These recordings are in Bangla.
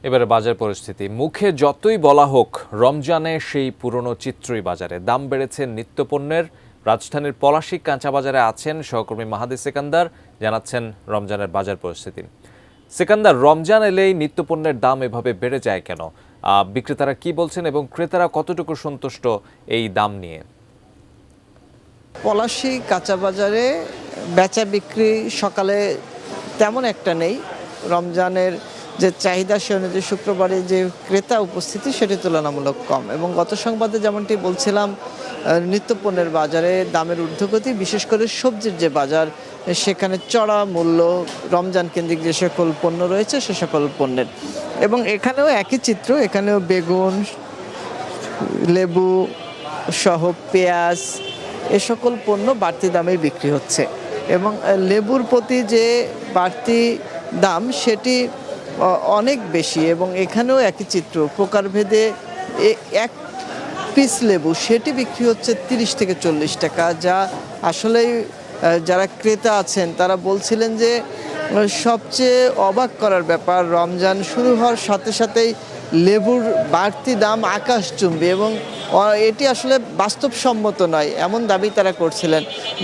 এবারে বাজার পরিস্থিতি মুখে যতই বলা হোক রমজানে সেই পুরনো চিত্রই বাজারে দাম বেড়েছে নিত্যপণ্যের। রাজধানীর পলাশী কাঁচা বাজারে আছেন সহকর্মী মাহাদি সেকান্দার, জানাচ্ছেন রমজানের বাজার পরিস্থিতি। সেকান্দার, রমজান এলেই নিত্যপণ্যের দাম এভাবে বেড়ে যায় কেন? বিক্রেতারা কি বলছেন এবং ক্রেতারা কতটুকু সন্তুষ্ট এই দাম নিয়ে? পলাশী কাঁচা বাজারে বেচা বিক্রি সকালে তেমন একটা নেই। রমজানের যে চাহিদা সে অনুযায়ী শুক্রবারে যে ক্রেতা উপস্থিতি সেটি তুলনামূলক কম, এবং গত সংবাদে যেমনটি বলছিলাম নিত্যপণ্যের বাজারে দামের ঊর্ধ্বগতি, বিশেষ করে সবজির যে বাজার সেখানে চড়া মূল্য রমজান কেন্দ্রিক যে সকল পণ্য রয়েছে সে সকল পণ্যের। এবং এখানেও একই চিত্র, এখানেও বেগুন, লেবু সহ পেঁয়াজ এ সকল পণ্য বাড়তি দামে বিক্রি হচ্ছে। এবং লেবুর প্রতি যে বাড়তি দাম সেটি অনেক বেশি, এবং এখানেও একই চিত্র, প্রকারভেদে এক পিস লেবু সেটি বিক্রি হচ্ছে 30 থেকে 40 টাকা, যা আসলেই যারা ক্রেতা আছেন তারা বলছিলেন যে সবচেয়ে অবাক করার ব্যাপার, রমজান শুরু হওয়ার সাথে সাথেই লেবুর বাড়তি দাম আকাশচুম্বী, এবং এটি আসলে বাস্তবসম্মত নয় এমন দাবি তারা করছিলেন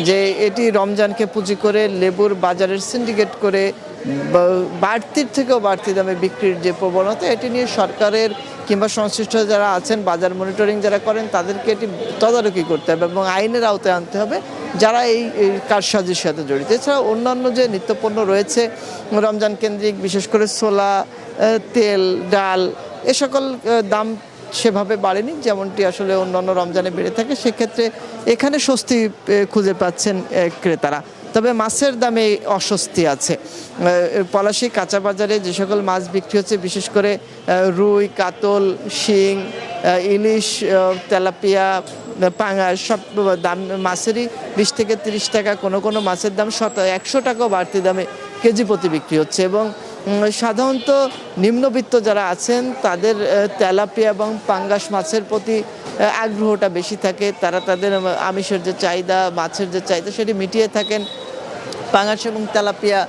যে এটি রমজানকে পুঁজি করে লেবুর বাজারের সিন্ডিকেট করে বাড়তির থেকেও বাড়তি দামে বিক্রির যে প্রবণতা, এটি নিয়ে সরকারের কিংবা সংশ্লিষ্ট যারা আছেন বাজার মনিটরিং যারা করেন তাদেরকে এটি তদারকি করতে হবে এবং আইনের আওতায় আনতে হবে যারা এই কারসাজির সাথে জড়িত। এছাড়া অন্যান্য যে নিত্যপণ্য রয়েছে রমজান কেন্দ্রিক, বিশেষ করে ছোলা, তেল, ডাল এ সকল দাম সেভাবে বাড়েনি যেমনটি আসলে অন্যান্য রমজানে বেড়ে থাকে। সেক্ষেত্রে এখানে স্বস্তি খুঁজে পাচ্ছেন ক্রেতারা। তবে মাছের দামে অস্বস্তি আছে। পলাশী কাঁচা বাজারে যে সকল মাছ বিক্রি হচ্ছে, বিশেষ করে রুই, কাতল, শিং, ইলিশ, তেলাপিয়া, পাঙাশ সব দাম মাছেরই 20 থেকে 30 টাকা, কোনো মাছের দাম 100 টাকাও বাড়তি দামে কেজি প্রতি বিক্রি হচ্ছে। এবং সাধারণত নিম্নবিত্ত যারা আছেন তাদের তেলাপিয়া এবং পাঙ্গাস মাছের প্রতি আগ্রহটা বেশি থাকে। তারা তাদের আমিষের যে চাহিদা, মাছের যে চাহিদা সেটি মিটিয়ে থাকেন পাঙ্গাস এবং তেলাপিয়া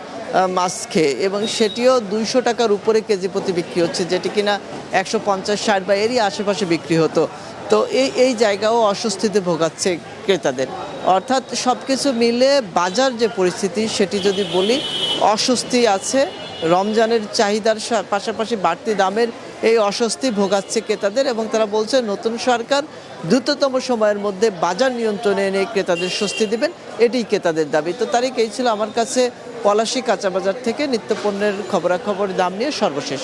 মাছ খেয়ে, এবং সেটিও 200 টাকার উপরে কেজি প্রতি বিক্রি হচ্ছে, যেটি কিনা 150-60 বা এরই আশেপাশে বিক্রি হতো। তো এই জায়গাও অস্বস্তিতে ভোগাচ্ছে ক্রেতাদের। অর্থাৎ সব কিছু মিলে বাজার যে পরিস্থিতি সেটি যদি বলি, অস্বস্তি আছে। রমজানের চাহিদার পাশাপাশি বাড়তি দামের এই অস্বস্তি ভোগাচ্ছে ক্রেতাদের, এবং তারা বলছে নতুন সরকার দ্রুততম সময়ের মধ্যে বাজার নিয়ন্ত্রণে এনে ক্রেতাদের স্বস্তি দেবেন, এটি ক্রেতাদের দাবি। তো তারিখ এই ছিল আমার কাছে পলাশী কাঁচা বাজার থেকে নিত্যপণ্যের খবরাখবর দাম নিয়ে সর্বশেষ।